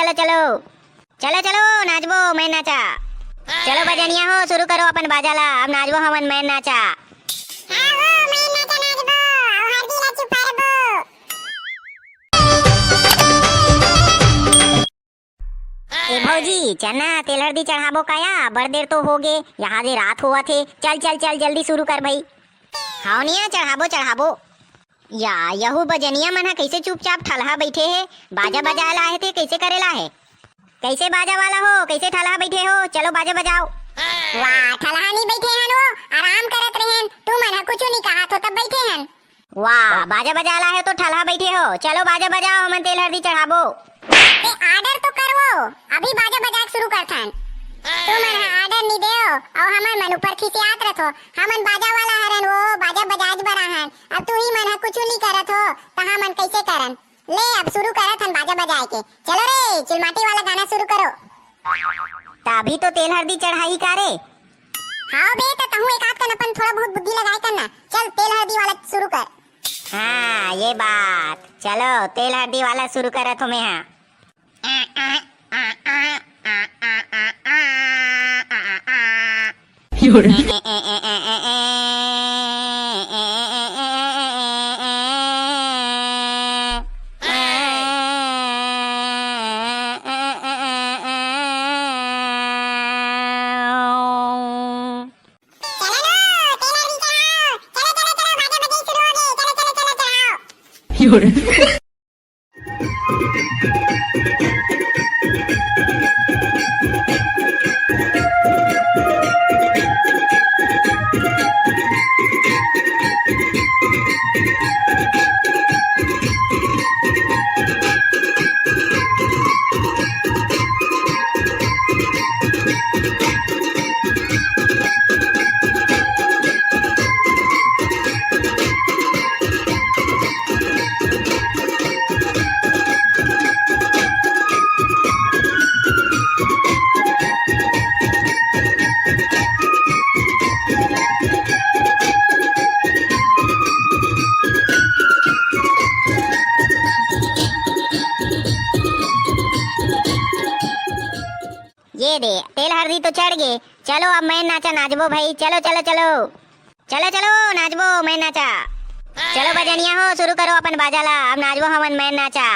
चलो चलो चलो चलो नाचबो मैं नाचा। चलो बजनिया हो शुरू करो अपन बाजाला, अब नाचबो हमन मैं नाचा। ए भौजी चना तेल हल्दी चढ़ाबो काया, बड़ देर तो हो गे, यहाँ दे रात हुआ थे। चल चल चल जल्दी शुरू कर भाई। हावनिया चढ़ाबो चढ़ाबो। या यहू बजनिया मन कैसे चुपचाप ठलहा बैठे है, बाजा बजा ला है थे कैसे करेला है? कैसे बाजा वाला हो, कैसे ठलहा बैठे हो? चलो बाजा बजाओ। वाह ठलहा नहीं बैठे हन, वो आराम करत रहेन, तू मन कुछ नहीं कहा तो तब बैठे हन। वाह बाजा बजा ला है तो ठलहा बैठे हो, चलो बाजा बजाओ हमन तेल हल्दी चढ़ाबो। ते आर्डर तो करवो, अभी बाजा बजा शुरू करथन। तू मन आर्डर नहीं देओ और हमन मन ऊपर खिसियात रथो, हमन बाजा वाला हरन, वो बाजा बजाज बराहन, अब तू ही मन कुछ नहीं करत हो तो हमन कैसे करन? ले अब शुरू करत हन बाजा बजाए के, चलो रे चिलमाटी वाला गाना शुरू करो। तभी तो तेल हल्दी चढ़ाई का रे। हाँ बे तो तहु एक आध कन अपन थोड़ा बहुत बुद्धि लगाए करना, चल तेल हल्दी वाला शुरू कर। हाँ ये बात, चलो तेल हल्दी वाला शुरू करत हो मैं। हाँ ये दे तेल हल्दी तो चढ़ गए, चलो अब मैं नाचा नाचबो भाई। चलो चलो चलो चलो चलो नाचबो मैं नाचा। चलो बजनिया हो शुरू करो अपन बाजाला, अब नाचबो हमन मैं नाचा।